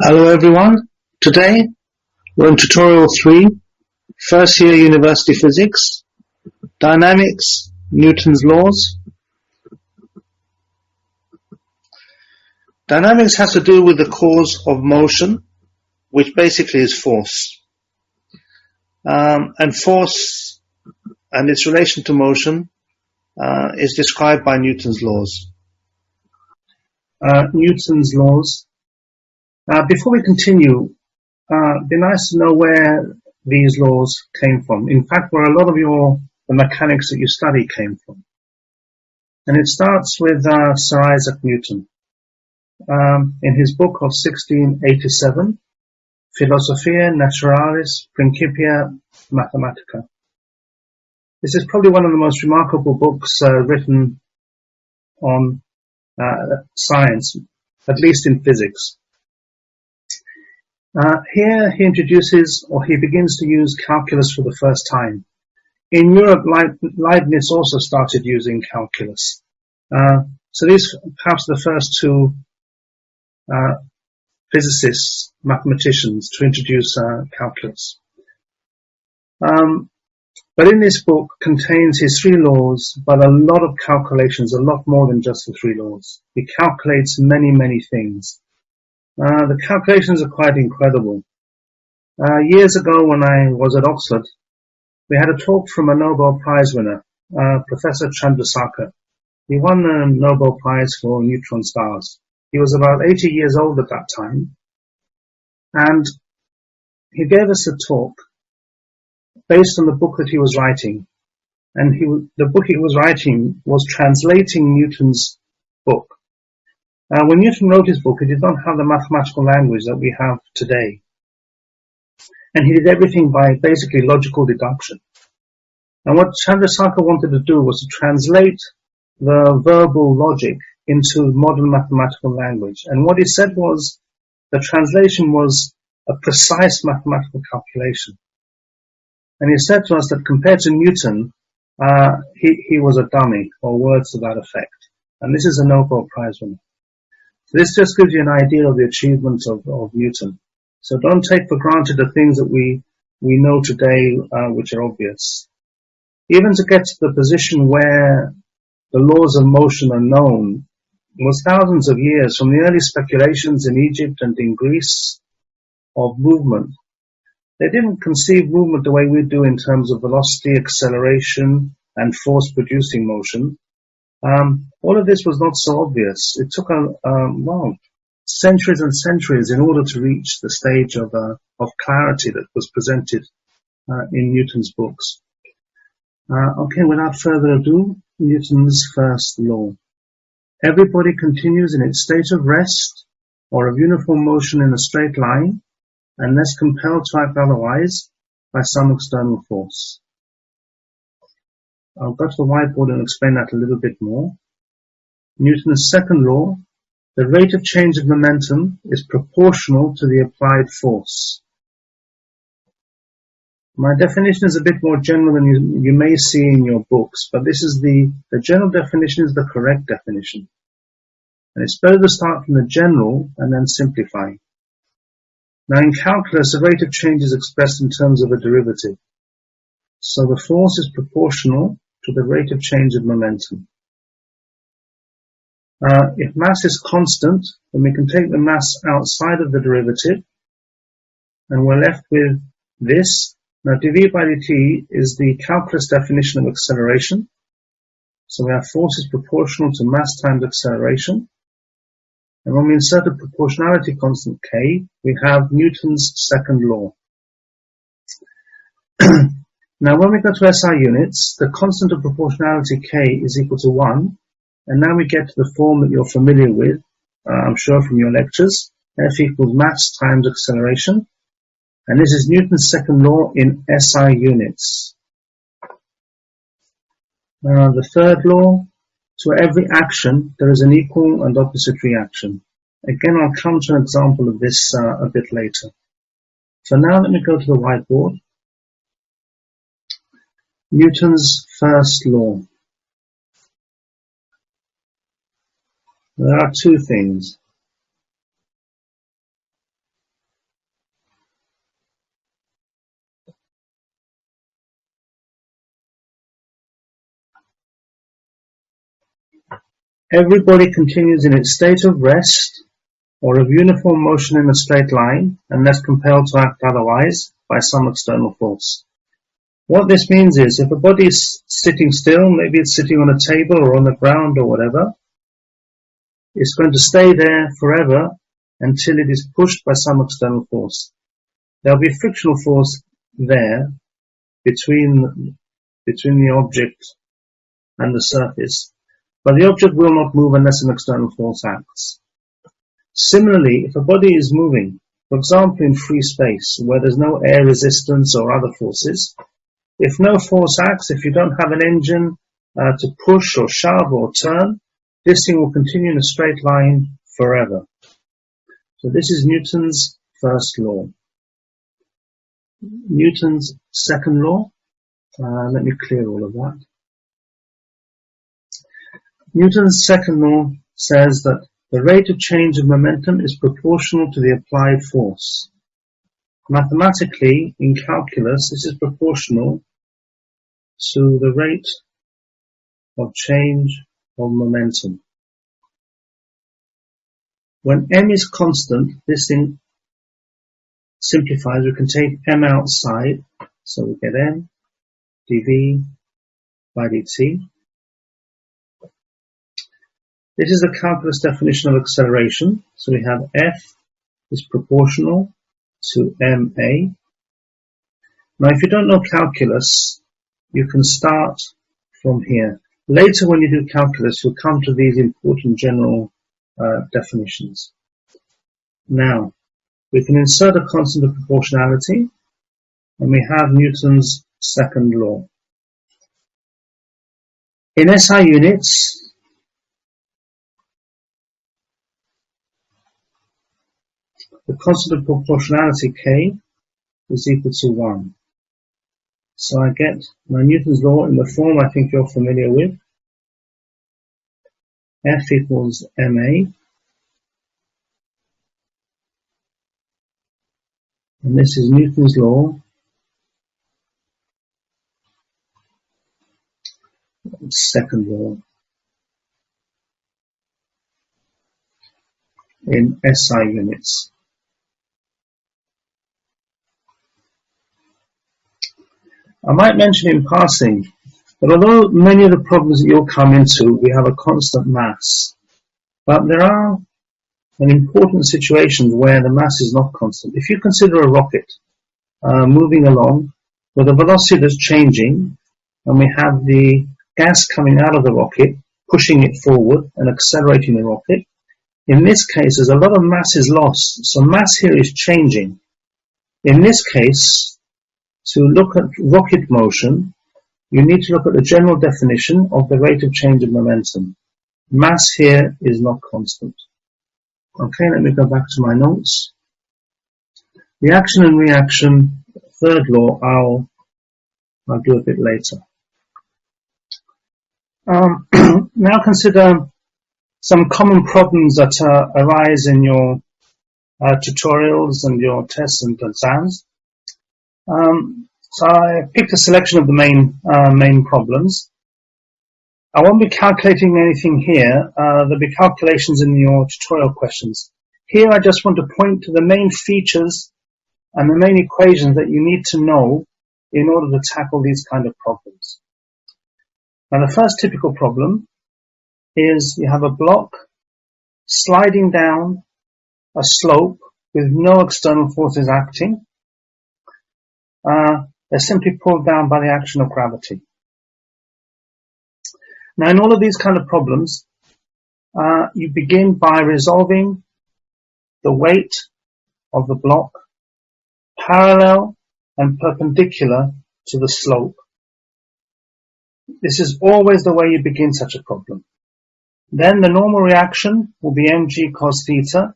Hello everyone, today we're in tutorial 3, first year university physics, dynamics, Newton's laws. Dynamics has to do with the cause of motion, which basically is force. And force and its relation to motion is described by Newton's laws. Newton's laws. Before we continue, it'd be nice to know where these laws came from. In fact, where a lot of the mechanics that you study came from. And it starts with Sir Isaac Newton. In his book of 1687, Philosophiae Naturalis Principia Mathematica. This is probably one of the most remarkable books written on science, at least in physics. Here he begins to use calculus for the first time. In Europe, Leibniz also started using calculus. So these perhaps the first two physicists, mathematicians to introduce calculus. But in this book contains his 3 laws, but a lot of calculations, a lot more than just the 3 laws. He calculates many, many things. The calculations are quite incredible. Years ago when I was at Oxford, we had a talk from a Nobel Prize winner, Professor Chandrasekhar. He won the Nobel Prize for neutron stars. He was about 80 years old at that time. And he gave us a talk based on the book that he was writing. And the book he was writing was translating Newton's book. When Newton wrote his book, he did not have the mathematical language that we have today. And he did everything by basically logical deduction. And what Chandrasekhar wanted to do was to translate the verbal logic into modern mathematical language. And what he said was the translation was a precise mathematical calculation. And he said to us that compared to Newton, he was a dummy, or words to that effect. And this is a Nobel Prize winner. So this just gives you an idea of the achievements of Newton. So don't take for granted the things that we know today, which are obvious. Even to get to the position where the laws of motion are known was thousands of years, from the early speculations in Egypt and in Greece of movement. They didn't conceive movement the way we do in terms of velocity, acceleration, and force producing motion. All of this was not so obvious. It took centuries and centuries in order to reach the stage of clarity that was presented in Newton's books. Okay, without further ado, Newton's first law. Everybody continues in its state of rest or of uniform motion in a straight line, unless compelled to act otherwise by some external force. I'll go to the whiteboard and explain that a little bit more. Newton's second law, the rate of change of momentum is proportional to the applied force. My definition is a bit more general than you may see in your books, but this is the general definition is the correct definition. And it's better to start from the general and then simplify. Now in calculus, the rate of change is expressed in terms of a derivative. So the force is proportional to the rate of change of momentum. If mass is constant, then we can take the mass outside of the derivative, and we're left with this. Now dv by dt is the calculus definition of acceleration. So we have force is proportional to mass times acceleration. And when we insert a proportionality constant k, we have Newton's second law. Now when we go to SI units, the constant of proportionality k is equal to 1. And now we get to the form that you're familiar with, I'm sure from your lectures. F equals mass times acceleration. And this is Newton's second law in SI units. The third law, to every action, there is an equal and opposite reaction. Again, I'll come to an example of this a bit later. So now let me go to the whiteboard. Newton's first law. There are 2 things. Every body continues in its state of rest or of uniform motion in a straight line unless compelled to act otherwise by some external force. What this means is if a body is sitting still, maybe it's sitting on a table or on the ground or whatever, it's going to stay there forever until it is pushed by some external force. There'll be a frictional force there between the object and the surface, but the object will not move unless an external force acts. Similarly, if a body is moving, for example in free space where there's no air resistance or other forces, if no force acts, if you don't have an engine to push or shove or turn, this thing will continue in a straight line forever. So this is Newton's first law. Newton's second law, let me clear all of that. Newton's second law says that the rate of change of momentum is proportional to the applied force. Mathematically, in calculus, this is proportional to the rate of change of momentum. When m is constant, this thing simplifies. We can take m outside, so we get m dv by dt. This is the calculus definition of acceleration. So we have F is proportional to ma. Now if you don't know calculus, you can start from here. Later when you do calculus, you'll come to these important general definitions. Now, we can insert a constant of proportionality, and we have Newton's second law. In SI units, the constant of proportionality K is equal to 1. So I get my Newton's law in the form I think you're familiar with. F equals ma. And this is Newton's law. Second law in SI units. I might mention in passing that although many of the problems that you'll come into, we have a constant mass, but there are an important situations where the mass is not constant. If you consider a rocket moving along with a velocity that's changing, and we have the gas coming out of the rocket, pushing it forward and accelerating the rocket, in this case, there's a lot of mass is lost. So mass here is changing. In this case, to look at rocket motion, you need to look at the general definition of the rate of change of momentum. Mass here is not constant. Okay, let me go back to my notes. The action and reaction, third law, I'll do a bit later. Now consider some common problems that arise in your tutorials and your tests and exams. So I picked a selection of the main problems. I won't be calculating anything here. There'll be calculations in your tutorial questions. Here I just want to point to the main features and the main equations that you need to know in order to tackle these kind of problems. Now the first typical problem is you have a block sliding down a slope with no external forces acting. They're simply pulled down by the action of gravity. Now in all of these kind of problems, you begin by resolving the weight of the block parallel and perpendicular to the slope. This is always the way you begin such a problem. Then the normal reaction will be mg cos theta.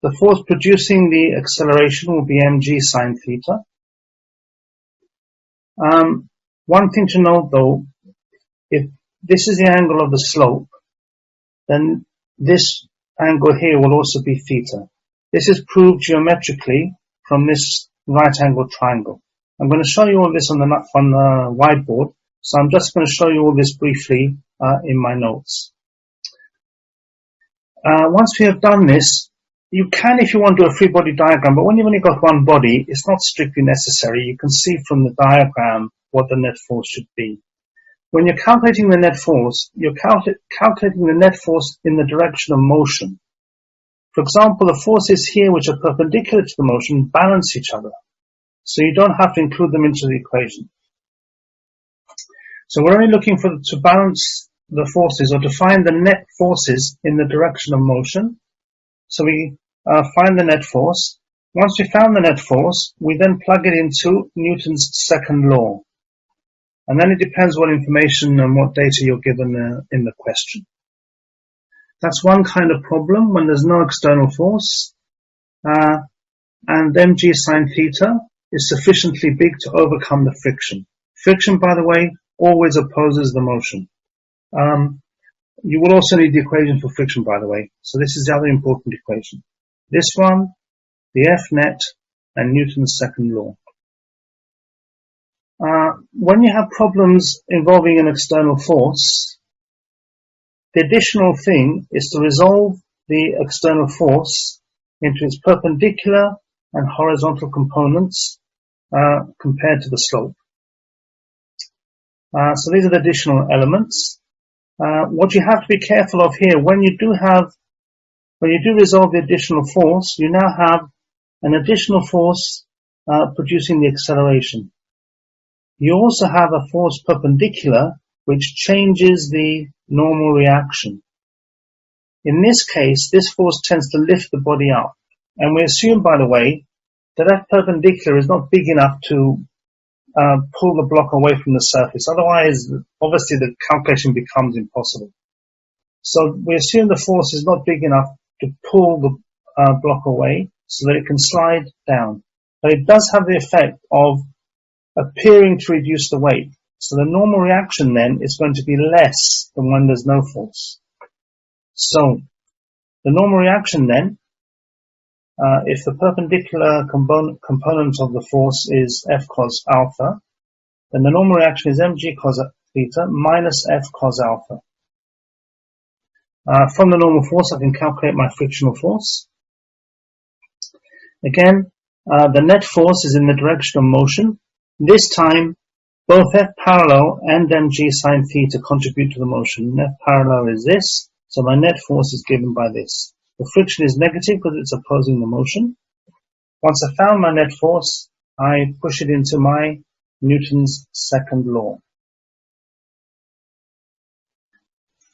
The force producing the acceleration will be mg sin theta. One thing to note though, if this is the angle of the slope, then this angle here will also be theta. This is proved geometrically from this right angle triangle. I'm going to show you all this on the whiteboard, so I'm just going to show you all this briefly in my notes. Once we have done this, you can, if you want, do a free body diagram, but when you've only got one body, it's not strictly necessary. You can see from the diagram what the net force should be. When you're calculating the net force, you're calculating the net force in the direction of motion. For example, the forces here which are perpendicular to the motion balance each other. So you don't have to include them into the equation. So we're only looking to balance the forces, or to find the net forces in the direction of motion. So we find the net force. Once we found the net force, we then plug it into Newton's second law. And then it depends what information and what data you're given in the question. That's one kind of problem when there's no external force, and mg sine theta is sufficiently big to overcome the friction. Friction, by the way, always opposes the motion. You will also need the equation for friction, by the way. So this is the other important equation. This one, the F net, and Newton's second law. When you have problems involving an external force, the additional thing is to resolve the external force into its perpendicular and horizontal components compared to the slope. So these are the additional elements. What you have to be careful of here, when you do resolve the additional force, you now have an additional force producing the acceleration. You also have a force perpendicular which changes the normal reaction. In this case, this force tends to lift the body up. And we assume, by the way, that perpendicular is not big enough to pull the block away from the surface. Otherwise, obviously, the calculation becomes impossible. So we assume the force is not big enough to pull the block away so that it can slide down. But it does have the effect of appearing to reduce the weight. So the normal reaction then is going to be less than when there's no force. So the normal reaction then, if the perpendicular component of the force is F cos alpha, then the normal reaction is mg cos theta minus F cos alpha. From the normal force, I can calculate my frictional force. Again, the net force is in the direction of motion. This time, both F parallel and mg sine theta contribute to the motion. F parallel is this, so my net force is given by this. The friction is negative because it's opposing the motion. Once I found my net force, I push it into my Newton's second law.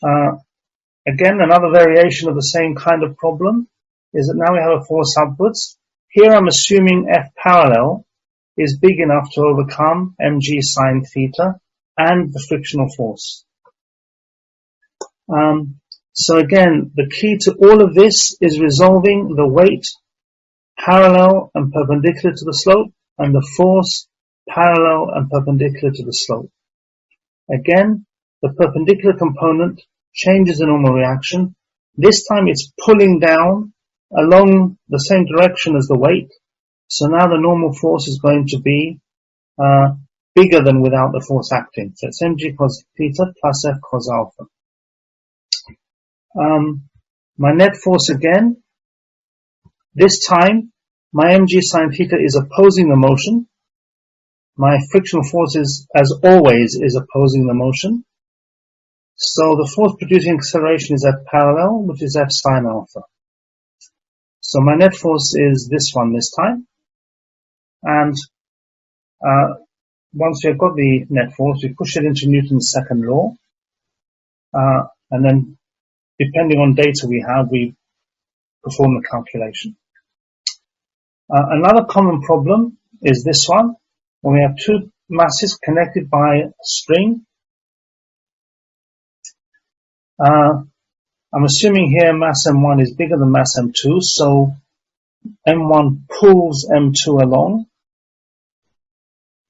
Again, another variation of the same kind of problem is that now we have a force upwards. Here I'm assuming F parallel is big enough to overcome mg sine theta and the frictional force. So again, the key to all of this is resolving the weight parallel and perpendicular to the slope and the force parallel and perpendicular to the slope. Again, the perpendicular component changes the normal reaction. This time it's pulling down along the same direction as the weight. So now the normal force is going to be bigger than without the force acting. So it's mg cos theta plus F cos alpha. My net force again, this time my mg sine theta is opposing the motion. My frictional force is, as always, is opposing the motion. So the force producing acceleration is F parallel, which is F sine alpha. So my net force is this one this time. And once we've got the net force, we push it into Newton's second law. And then, depending on data we have, we perform the calculation. Another common problem is this one, when we have two masses connected by a string. I'm assuming here mass M1 is bigger than mass M2, so M1 pulls M2 along.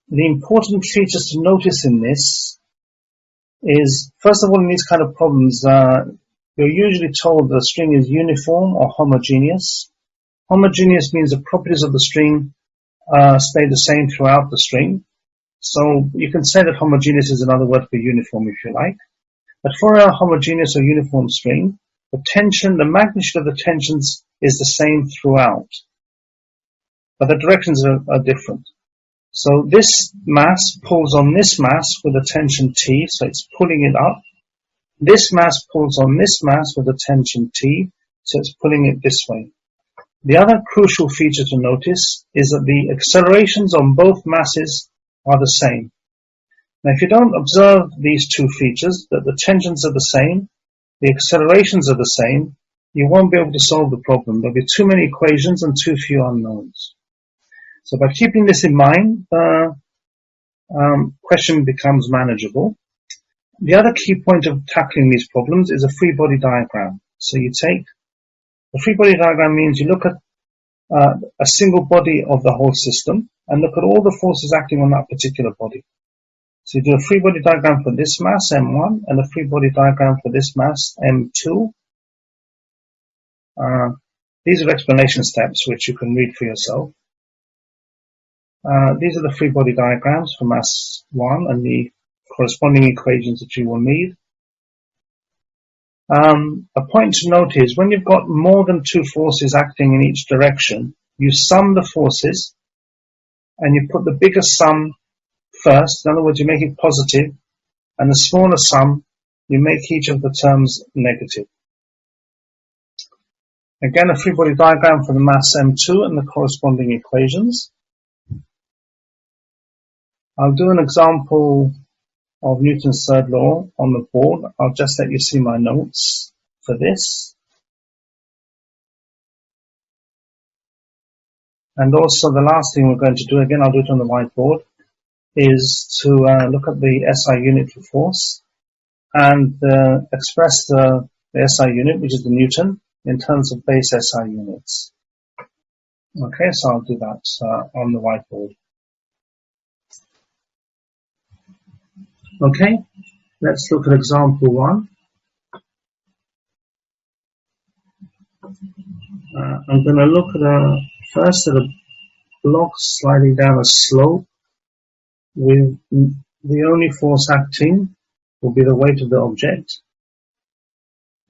The important features to notice in this is, first of all, in these kind of problems, you're usually told the string is uniform or homogeneous. Homogeneous means the properties of the string stay the same throughout the string. So you can say that homogeneous is another word for uniform if you like. But for a homogeneous or uniform string, The tension, the magnitude of the tensions is the same throughout, but the directions are different. So this mass pulls on this mass with a tension T, so it's pulling it up. This mass pulls on this mass with a tension T, so it's pulling it this way. The other crucial feature to notice is that the accelerations on both masses are the same. Now, if you don't observe these two features, that the tensions are the same, the accelerations are the same, you won't be able to solve the problem. There'll be too many equations and too few unknowns. So by keeping this in mind, the question becomes manageable. The other key point of tackling these problems is a free body diagram. So you take a free body diagram means you look at a single body of the whole system and look at all the forces acting on that particular body. So you do a free body diagram for this mass, M1, and a free body diagram for this mass, M2. These are explanation steps which you can read for yourself. These are the free body diagrams for mass 1 and the corresponding equations that you will need. A point to note is when you've got more than two forces acting in each direction, you sum the forces and you put the bigger sum first. In other words, you make it positive, and the smaller sum, you make each of the terms negative. Again, a free body diagram for the mass M2 and the corresponding equations. I'll do an example of Newton's third law on the board. I'll just let you see my notes for this. And also the last thing we're going to do, again I'll do it on the whiteboard, is to look at the SI unit for force and express the SI unit, which is the Newton, in terms of base SI units. Okay, so I'll do that on the whiteboard. Okay, let's look at example 1. I'm going to look at first at a block sliding down a slope with the only force acting will be the weight of the object.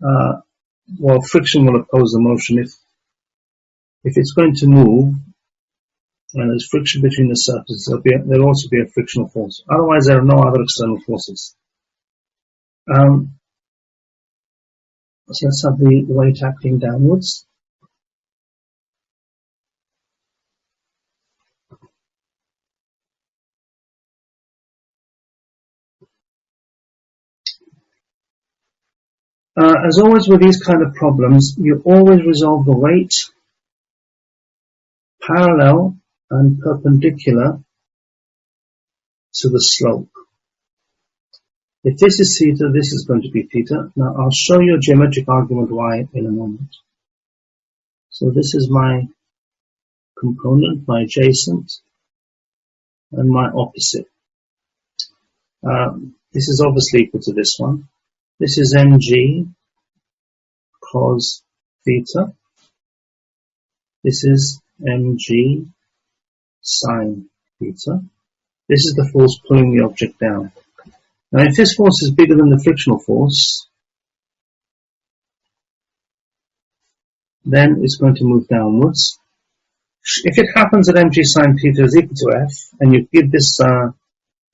Well, friction will oppose the motion. If it's going to move and there's friction between the surfaces, there'll also be a frictional force. Otherwise, there are no other external forces. So let's have the weight acting downwards. As always with these kind of problems, you always resolve the weight parallel and perpendicular to the slope. If this is theta, this is going to be theta. Now I'll show you a geometric argument why in a moment. So this is my component, my adjacent, and my opposite. This is obviously equal to this one. This is mg cos theta. This is mg sine theta. This is the force pulling the object down. Now if this force is bigger than the frictional force, then it's going to move downwards. If it happens that mg sine theta is equal to f, and you give this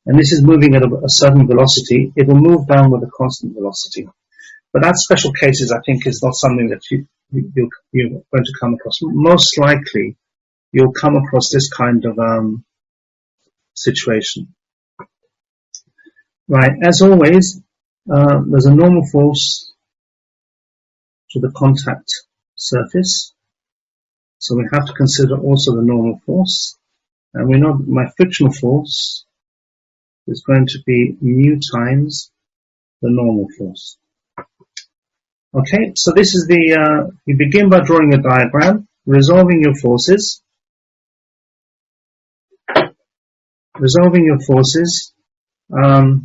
and this is moving at a certain velocity, it will move down with a constant velocity. But that special cases, I think, is not something that you're going to come across. Most likely, you'll come across this kind of situation. Right, as always, there's a normal force to the contact surface. So we have to consider also the normal force. And we know that my frictional force is going to be mu times the normal force. Okay, so this is the, you begin by drawing a diagram, resolving your forces. Resolving your forces. And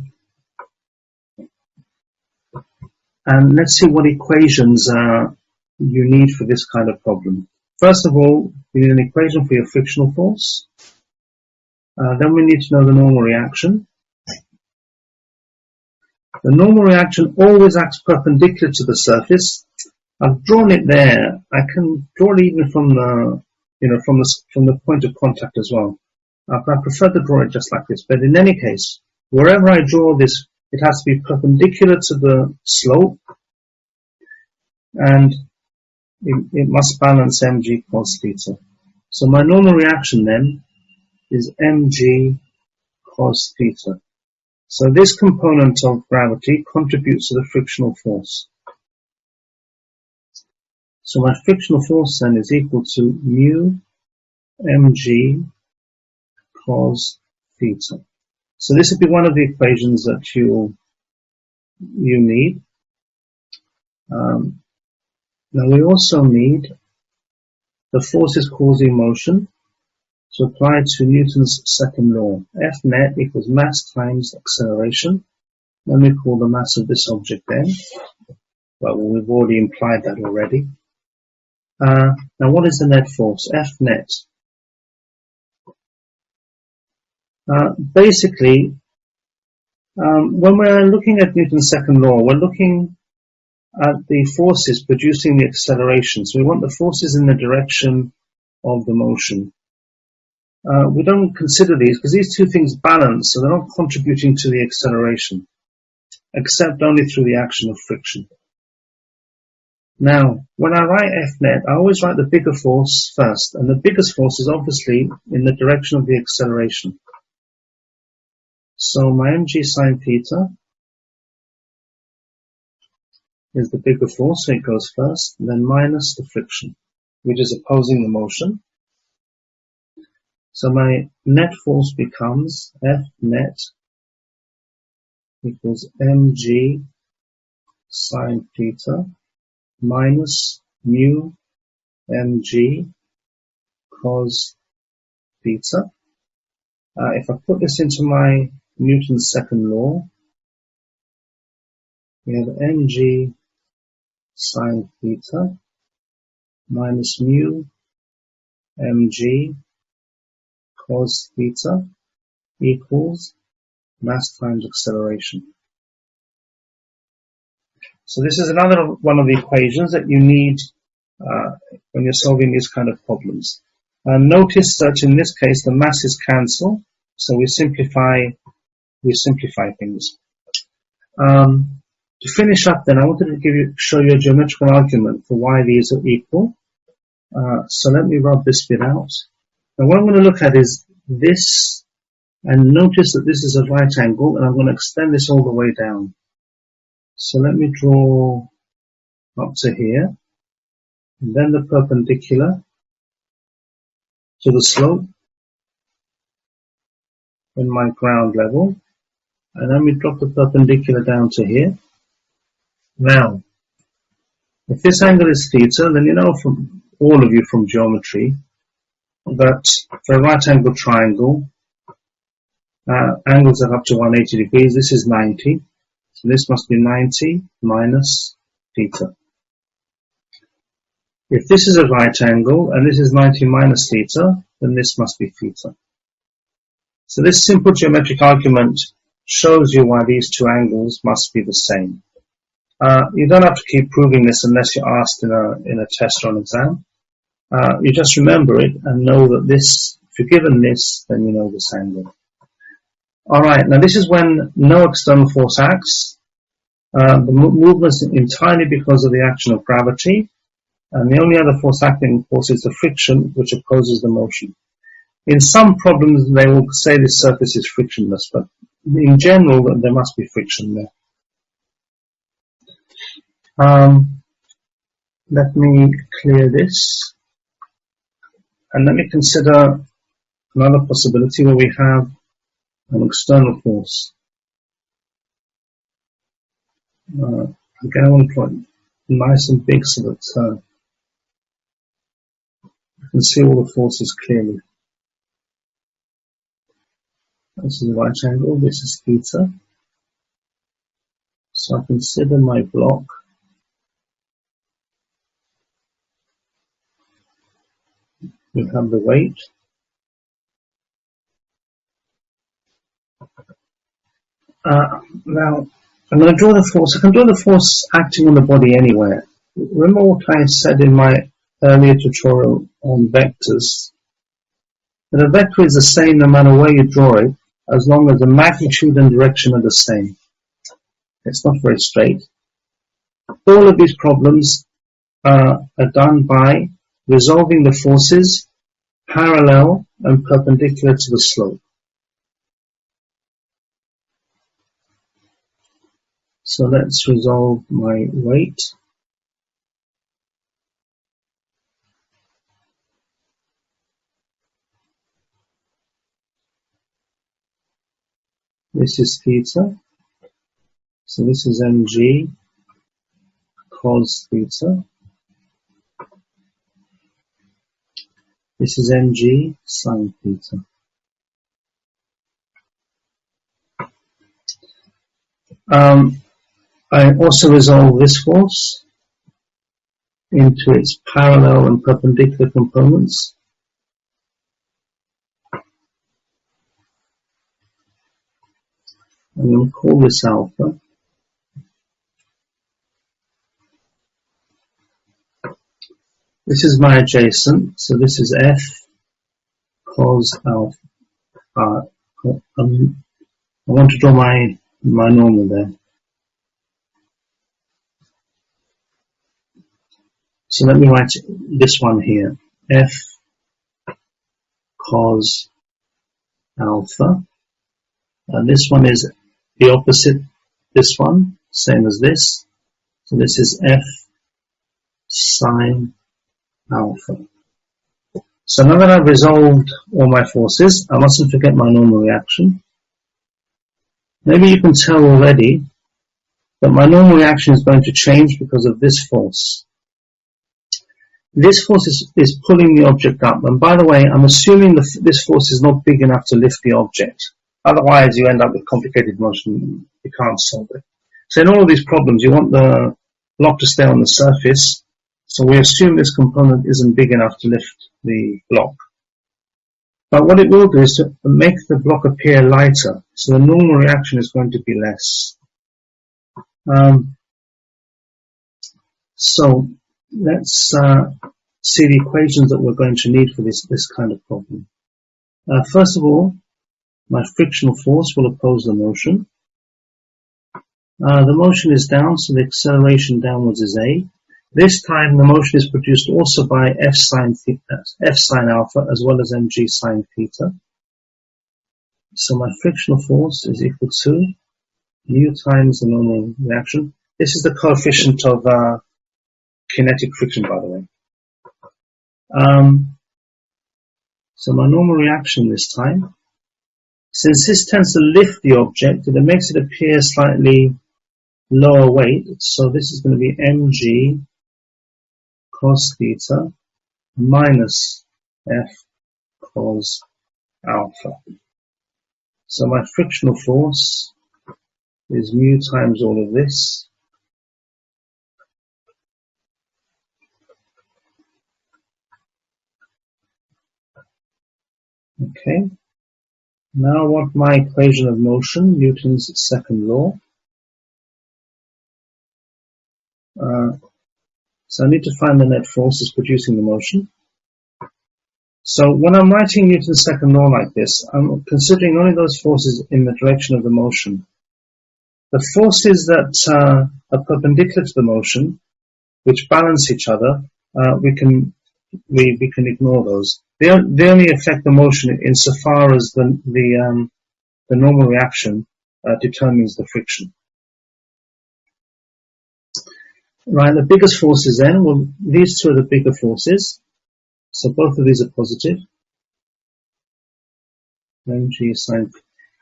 let's see what equations you need for this kind of problem. First of all, we need an equation for your frictional force. Then we need to know the normal reaction. The normal reaction always acts perpendicular to the surface, I've drawn it there. I can draw it even from the, from the point of contact as well. I prefer to draw it just like this. But in any case, wherever I draw this, it has to be perpendicular to the slope, and it must balance mg cos theta. So my normal reaction then is mg cos theta. So this component of gravity contributes to the frictional force. So my frictional force then is equal to mu mg cos theta. So this would be one of the equations that you need. Now we also need the forces causing motion to apply to Newton's second law. F net equals mass times acceleration. Let me call the mass of this object then. Well, we've already implied that already. Now what is the net force? F net. Basically, when we're looking at Newton's second law, we're looking at the forces producing the acceleration. So we want the forces in the direction of the motion. We don't consider these because these two things balance, so they're not contributing to the acceleration, except only through the action of friction. Now, when I write F net, I always write the bigger force first, and the biggest force is obviously in the direction of the acceleration. So my mg sine theta is the bigger force, so it goes first, and then minus the friction, which is opposing the motion. So my net force becomes F net equals mg sine theta minus mu mg cos theta. If I put this into my Newton's second law, we have mg sine theta minus mu mg cos theta equals mass times acceleration. So this is another one of the equations that you need when you're solving these kind of problems. Notice that in this case the masses cancel, so we simplify things. To finish up then, I wanted to show you a geometrical argument for why these are equal. So let me rub this bit out. Now what I'm going to look at is this, and notice that this is a right angle, and I'm going to extend this all the way down. So let me draw up to here, and then the perpendicular to the slope in my ground level, and then we drop the perpendicular down to here. Now, if this angle is theta, then you know from all of you from geometry that for a right angle triangle, angles are up to 180 degrees, this is 90. So this must be 90 minus theta. If this is a right angle and this is 90 minus theta, then this must be theta. So this simple geometric argument shows you why these two angles must be the same. You don't have to keep proving this unless you're asked in a test or an exam. You just remember it and know that this, if you're given this, then you know this angle. Alright, now this is when no external force acts. The movement is entirely because of the action of gravity, and the only other force acting, of course, is the friction, which opposes the motion. In some problems, they will say this surface is frictionless, but in general, there must be friction there. Let me clear this, and let me consider another possibility where we have an external force. Again, I want to draw it nice and big so that you can see all the forces clearly. This is the right angle, this is theta. So I consider my block we have the weight. Now, I'm going to draw the force. I can draw the force acting on the body anywhere. remember what I said in my earlier tutorial on vectors, that a vector is the same no matter where you draw it, as long as the magnitude and direction are the same. It's not very straight. All of these problems are done by resolving the forces parallel and perpendicular to the slope. So let's resolve my weight. This is theta. So this is mg cos theta. This is mg sin theta. I also resolve this force into its parallel and perpendicular components. I'm going to call this alpha. This is my adjacent, so this is f cos alpha. I want to draw my normal there. So let me write this one here, f cos alpha. And this one is the opposite, this one, same as this. So this is f sine alpha. So now that I've resolved all my forces, I mustn't forget my normal reaction. Maybe you can tell already that my normal reaction is going to change because of this force. This force is pulling the object up. And by the way, I'm assuming this force is not big enough to lift the object. Otherwise, you end up with complicated motion. You can't solve it. So in all of these problems, you want the block to stay on the surface. So we assume this component isn't big enough to lift the block. But what it will do is to make the block appear lighter. So the normal reaction is going to be less. So let's see the equations that we're going to need for this kind of problem. First of all, my frictional force will oppose the motion. The motion is down, so the acceleration downwards is a. This time the motion is produced also by f sine alpha as well as mg sine theta. So my frictional force is equal to mu times the normal reaction. This is the coefficient of kinetic friction, by the way. So my normal reaction this time, since this tends to lift the object, it makes it appear slightly lower weight. So this is going to be mg cos theta minus f cos alpha. So my frictional force is mu times all of this. Okay. Now I want my equation of motion, Newton's second law. So I need to find the net forces producing the motion. So when I'm writing Newton's second law like this, I'm considering only those forces in the direction of the motion. The forces that are perpendicular to the motion, which balance each other, we can ignore those. They only affect the motion insofar as the normal reaction determines the friction. Right, the biggest forces then, well, these two are the bigger forces. So both of these are positive. Mg sine.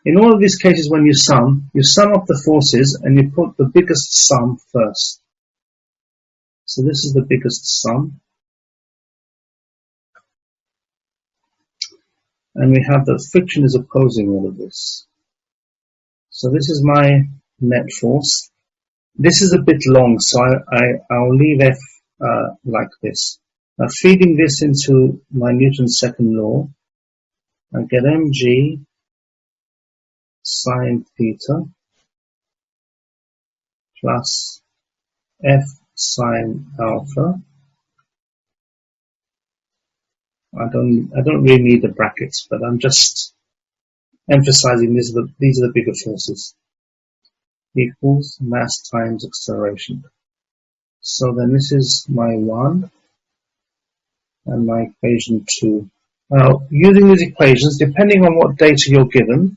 In all of these cases, when you sum up the forces and you put the biggest sum first. So this is the biggest sum. And we have that friction is opposing all of this. So this is my net force. This is a bit long, so I'll leave F like this. Now feeding this into my Newton's second law, I get mg sine theta plus f sine alpha. I don't really need the brackets, but I'm just emphasizing these are the bigger forces. Equals mass times acceleration. So then this is my 1 and my equation 2. Now, using these equations, depending on what data you're given,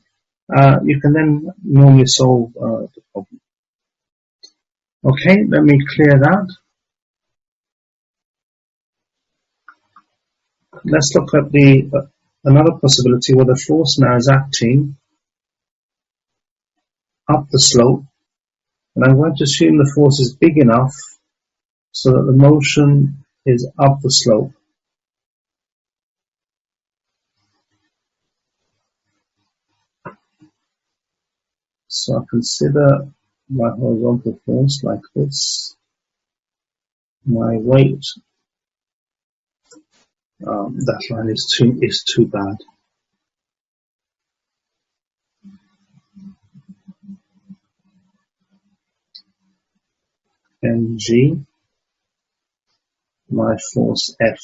you can then normally solve the problem. Okay, let me clear that. Let's look at another possibility where the force now is acting up the slope, and I'm going to assume the force is big enough so that the motion is up the slope. So I consider my horizontal force like this. My weight, that line is too bad. Mg, my force F.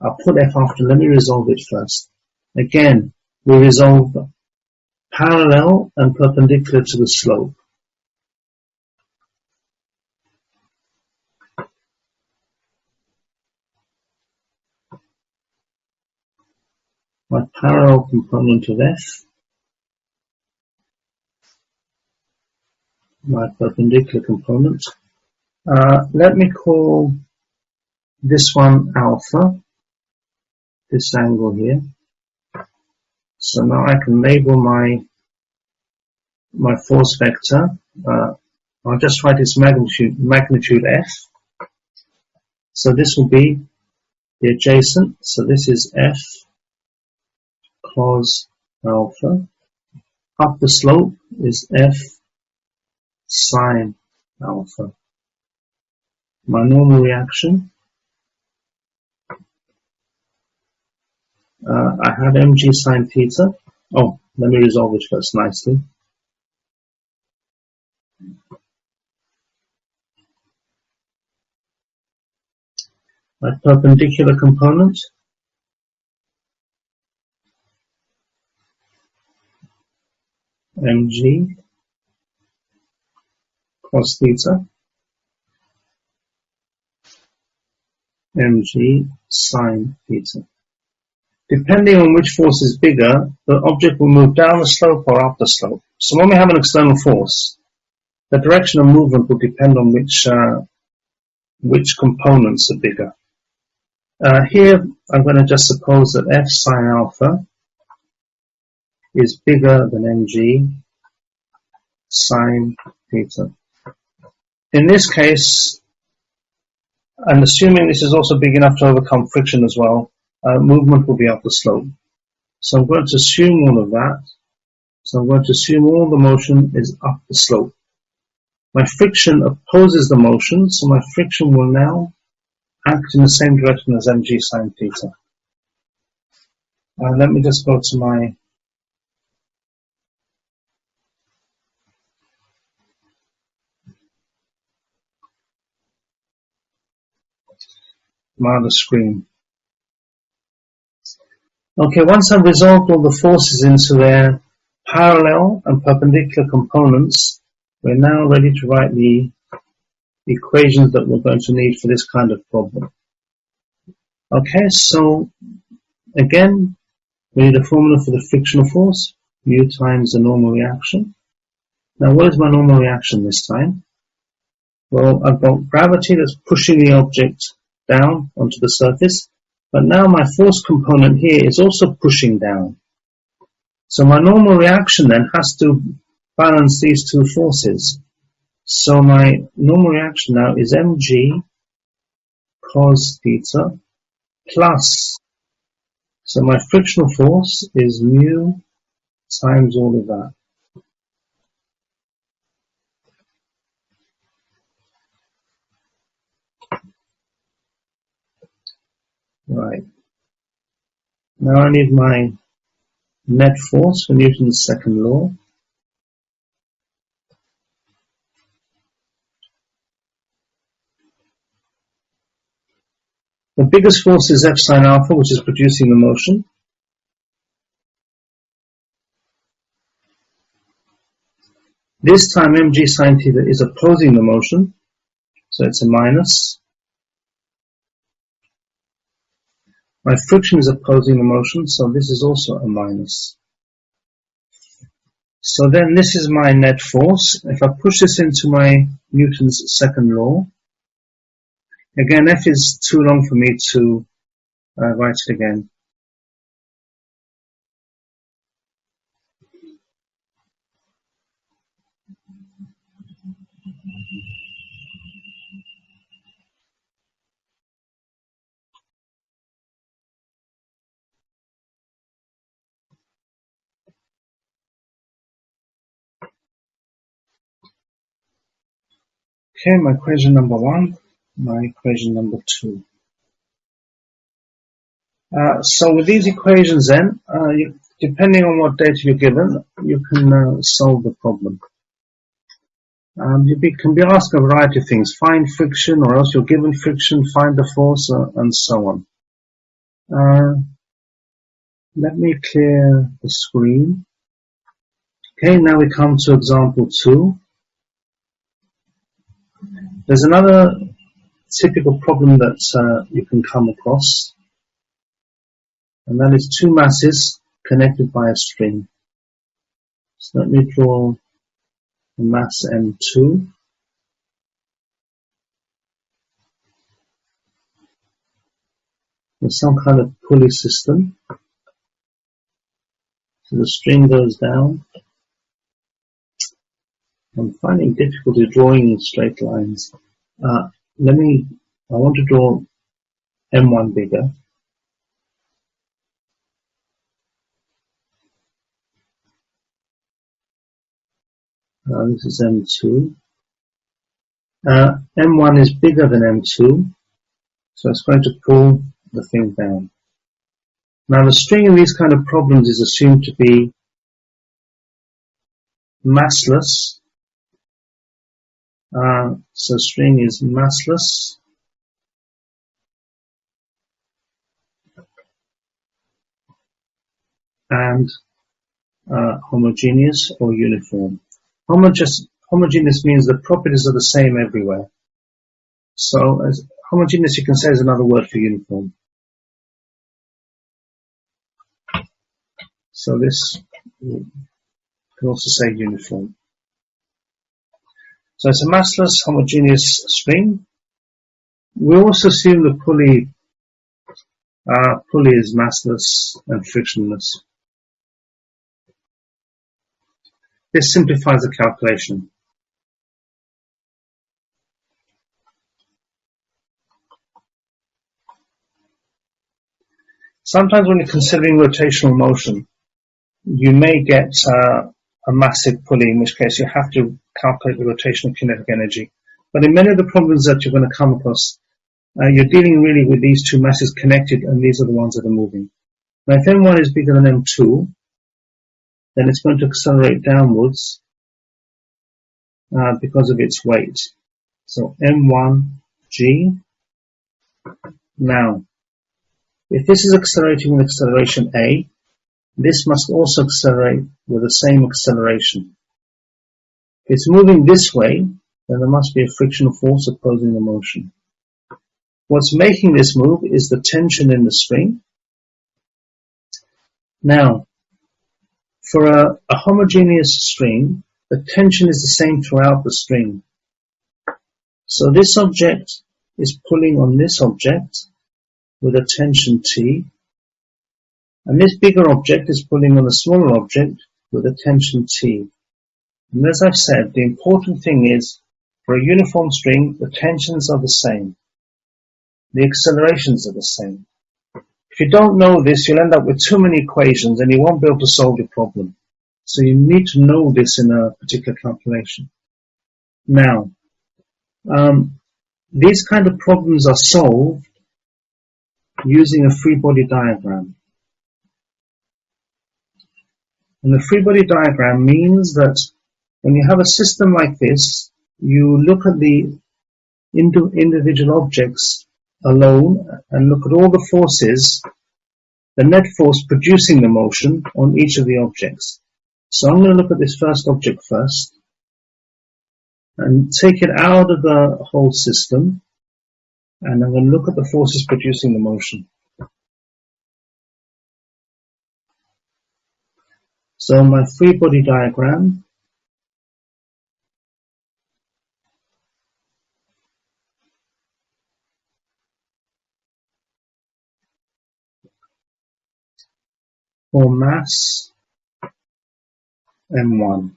I'll put F after, let me resolve it first. Again, we resolve parallel and perpendicular to the slope. My parallel component of F, my perpendicular component. Let me call this one alpha, this angle here. So now I can label my force vector. I'll just write its magnitude F. So this will be the adjacent. So this is F cos alpha. Up the slope is F sine alpha. My normal reaction, I have mg sine theta. Oh, let me resolve it first nicely. My perpendicular component, mg cos theta, mg sine theta. Depending on which force is bigger, the object will move down the slope or up the slope. So when we have an external force, the direction of movement will depend on which components are bigger. Here, I'm going to just suppose that F sine alpha is bigger than mg sine theta. In this case, and assuming this is also big enough to overcome friction as well, movement will be up the slope. So I'm going to assume all of that. So I'm going to assume all the motion is up the slope. My friction opposes the motion, so my friction will now act in the same direction as mg sine theta. Let me just go to my other screen. Okay, once I've resolved all the forces into their parallel and perpendicular components, we're now ready to write the equations that we're going to need for this kind of problem. Okay, so again, we need a formula for the frictional force, mu times the normal reaction. Now, what is my normal reaction this time? Well, I've got gravity that's pushing the object down onto the surface, but now my force component here is also pushing down. So my normal reaction then has to balance these two forces. So my normal reaction now is mg cos theta plus, so my frictional force is mu times all of that. Right. Now I need my net force for Newton's second law. The biggest force is F sine alpha, which is producing the motion. This time mg sine theta is opposing the motion, so it's a minus. My friction is opposing the motion, so this is also a minus. So then this is my net force. If I push this into my Newton's second law, again, F is too long for me to write it again. Okay, my equation number 1, my equation number 2. So with these equations then, depending on what data you're given, you can solve the problem. You can be asked a variety of things. Find friction, or else you're given friction, find the force, and so on. Let me clear the screen. Okay, now we come to example 2. There's another typical problem that you can come across, and that is two masses connected by a string. So let me draw the mass M2. There's some kind of pulley system. So the string goes down. I'm finding difficulty drawing straight lines. I want to draw M1 bigger. This is M2. M1 is bigger than M2, so it's going to pull the thing down. Now the string in these kind of problems is assumed to be massless. So string is massless. And homogeneous or uniform. Homogeneous means the properties are the same everywhere. So as homogeneous, you can say, is another word for uniform. So this you can also say uniform. So it's a massless homogeneous string. We also assume the pulley is massless and frictionless. This simplifies the calculation. Sometimes when you're considering rotational motion, you may get a massive pulley, in which case you have to calculate the rotational kinetic energy. But in many of the problems that you're going to come across, you're dealing really with these two masses connected, and these are the ones that are moving. Now if M1 is bigger than M2, then it's going to accelerate downwards because of its weight. So M1G. Now, if this is accelerating with acceleration A, this must also accelerate with the same acceleration. If it's moving this way, then there must be a frictional force opposing the motion. What's making this move is the tension in the string. Now, for a homogeneous string, the tension is the same throughout the string. So this object is pulling on this object with a tension T, and this bigger object is pulling on the smaller object with a tension T. And as I've said, the important thing is, for a uniform string, the tensions are the same. The accelerations are the same. If you don't know this, you'll end up with too many equations and you won't be able to solve your problem. So you need to know this in a particular calculation. Now, these kind of problems are solved using a free body diagram. And the free body diagram means that when you have a system like this, you look at the individual objects alone and look at all the forces, the net force producing the motion on each of the objects. So I'm going to look at this first object first and take it out of the whole system, and I'm going to look at the forces producing the motion. So my free body diagram, for mass M1.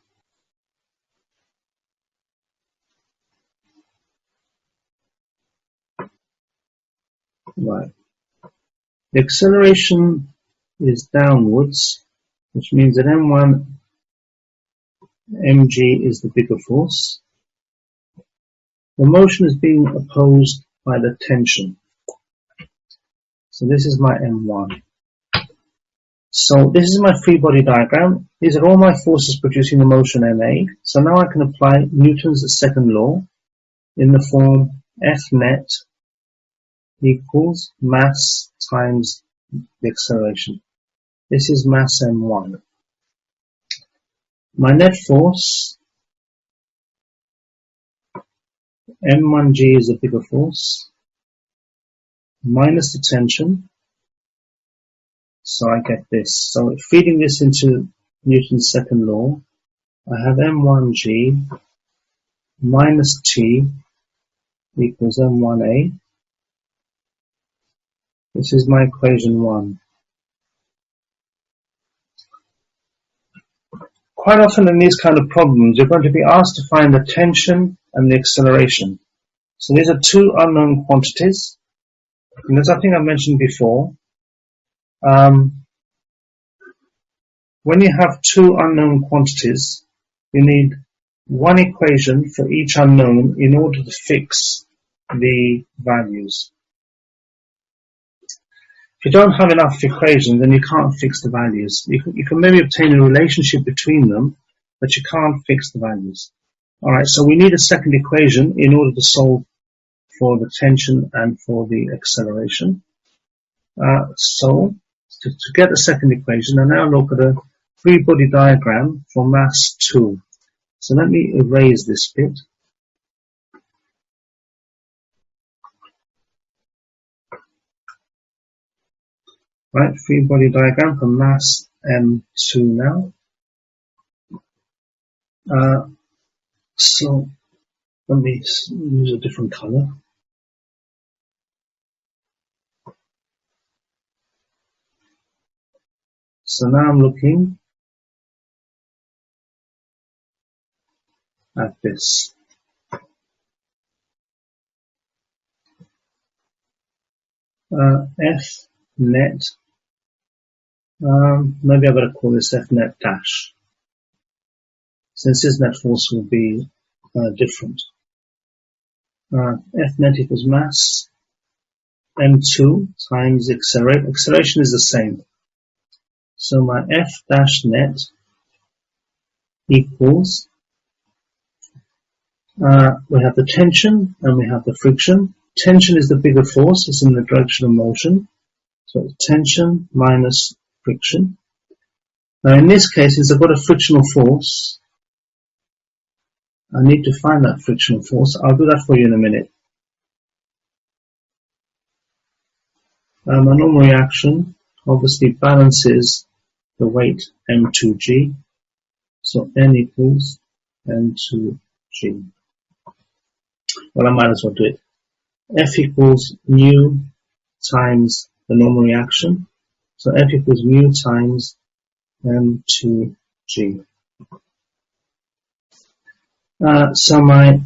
Right. The acceleration is downwards, which means that M1 mg is the bigger force. The motion is being opposed by the tension. So this is my M1. So this is my free body diagram. These are all my forces producing the motion MA. So now I can apply Newton's second law in the form F net equals mass times the acceleration. This is mass M1. My net force, M1g is a bigger force, minus the tension, so I get this. So feeding this into Newton's second law, I have M1g minus t equals M1a. This is my equation 1. Quite often in these kind of problems, you're going to be asked to find the tension and the acceleration. So these are two unknown quantities. And as I think I mentioned before, when you have two unknown quantities, you need one equation for each unknown in order to fix the values. If you don't have enough equations, then you can't fix the values. You can maybe obtain a relationship between them, but you can't fix the values. Alright, so we need a second equation in order to solve for the tension and for the acceleration. So to get the second equation, I now look at a free body diagram for mass 2. So let me erase this bit. Right, free body diagram for mass M2 now. So let me use a different color. So now I'm looking at this. F net, maybe I better call this F net dash, since this net force will be different. F net equals mass M2 times the acceleration. Acceleration is the same. So my F dash net equals, we have the tension and we have the friction. Tension is the bigger force, it's in the direction of motion. So it's tension minus friction. Now in this case, since I've got a frictional force, I need to find that frictional force. I'll do that for you in a minute. My normal reaction obviously balances the weight M2g. So N equals M2g. Well, I might as well do it. F equals mu times the normal reaction. So F equals mu times M2g. So my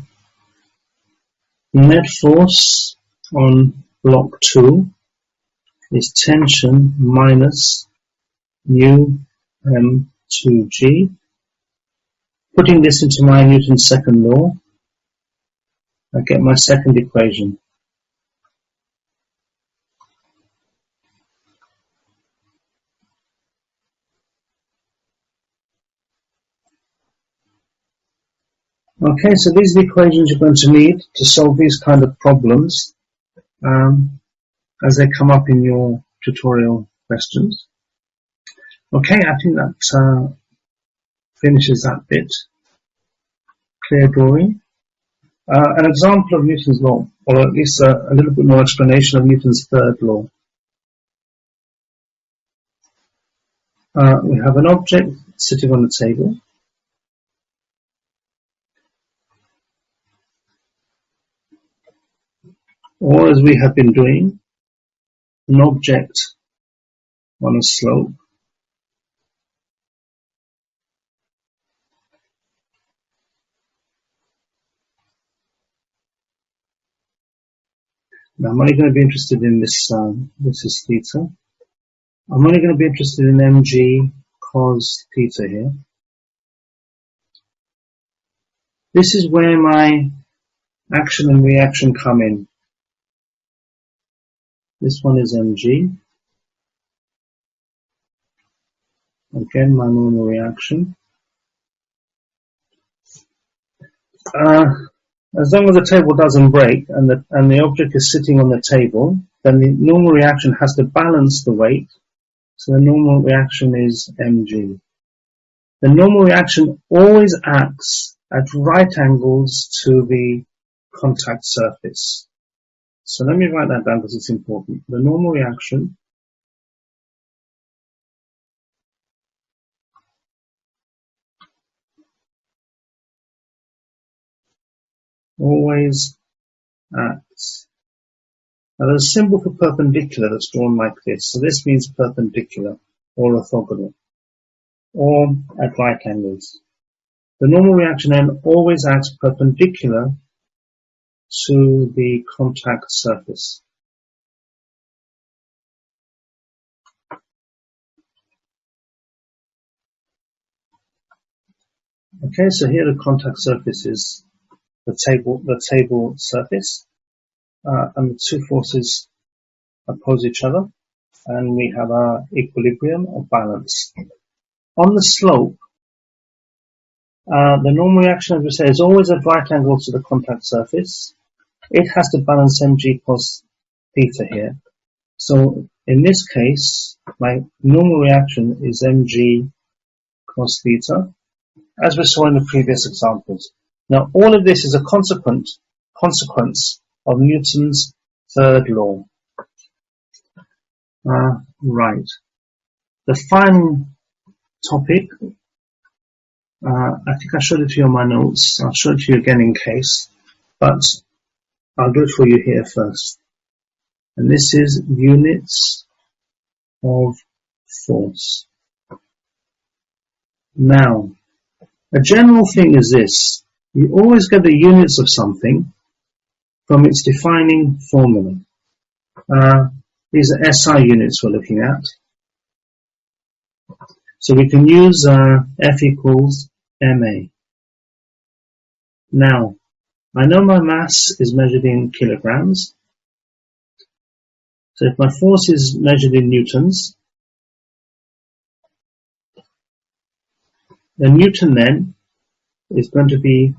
net force on block 2 is tension minus mu M2g. Putting this into my Newton's second law, I get my second equation. Okay, so these are the equations you're going to need to solve these kind of problems. as they come up in your tutorial questions. Okay, I think that finishes that bit. Clear drawing. An example of Newton's law, or at least a little bit more explanation of Newton's third law. We have an object sitting on the table. Or as we have been doing, an object on a slope. Now I'm only going to be interested in this, this is theta. I'm only going to be interested in mg cos theta here. This is where my action and reaction come in. This one is mg. Again, my normal reaction. As long as the table doesn't break and the object is sitting on the table, then the normal reaction has to balance the weight. So the normal reaction is mg. The normal reaction always acts at right angles to the contact surface. So let me write that down because it's important. The normal reaction always acts. Now there's a symbol for perpendicular that's drawn like this. So this means perpendicular or orthogonal or at right angles. The normal reaction then always acts perpendicular to the contact surface. Okay, so here the contact surface is the table surface, and the two forces oppose each other, and we have our equilibrium or balance. On the slope, the normal reaction, as we say, is always at right angles to the contact surface. It has to balance mg cos theta here. So in this case, my normal reaction is mg cos theta, as we saw in the previous examples. Now all of this is a consequence of Newton's third law. Right. The final topic, I think I showed it to you on my notes. I'll show it to you again in case, but I'll do it for you here first. And this is units of force. Now, a general thing is this. You always get the units of something from its defining formula. These are SI units we're looking at. So we can use F equals ma. Now, I know my mass is measured in kilograms. So if my force is measured in newtons, the newton then is going to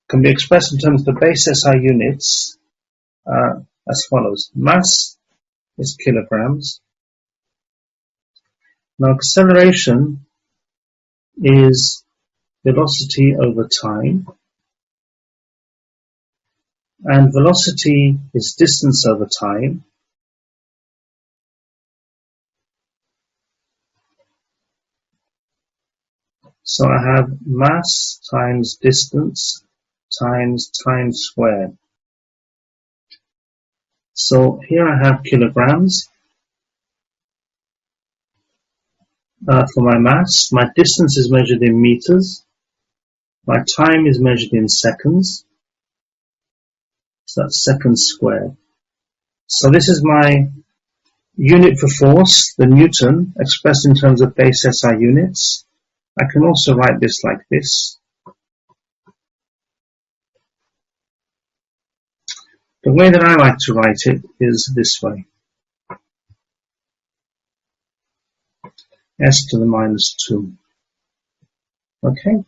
can be expressed in terms of the base SI units as follows. Mass is kilograms. Now acceleration is velocity over time. And velocity is distance over time. So I have mass times distance times time squared. So here I have kilograms for my mass. My distance is measured in meters. My time is measured in seconds. So that's seconds squared. So this is my unit for force, the Newton, expressed in terms of base SI units. I can also write this like this. The way that I like to write it is this way. S to the minus 2. Okay?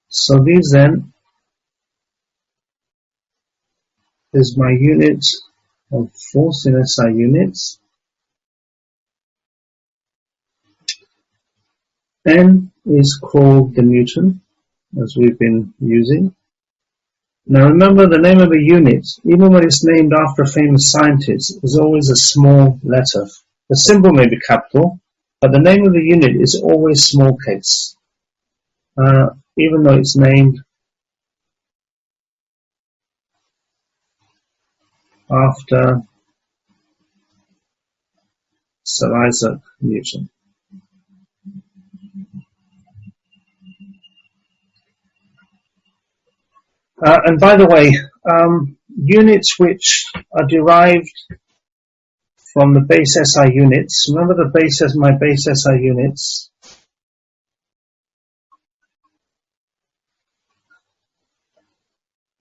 So these then is my unit of force in SI units. N is called the Newton, as we've been using. Now remember, the name of a unit, even when it's named after a famous scientist, is always a small letter. The symbol may be capital, but the name of the unit is always small case, even though it's named after Sir Isaac Newton. And by the way, units which are derived from the base SI units, remember my base SI units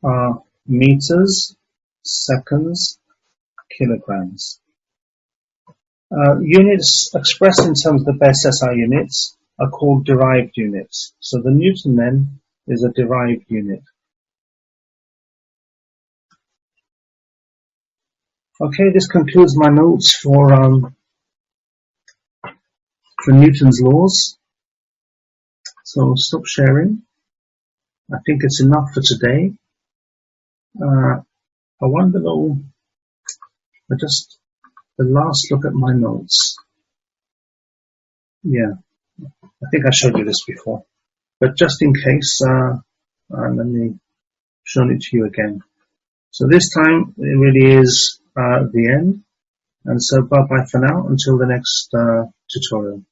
are meters, seconds, kilograms. Units expressed in terms of the base SI units are called derived units. So the Newton then is a derived unit. Okay, this concludes my notes for Newton's laws. So stop sharing. I think it's enough for today. I want to know, just the last look at my notes. Yeah, I think I showed you this before, but just in case, let me show it to you again. So this time it really is the end, and so bye bye for now until the next tutorial.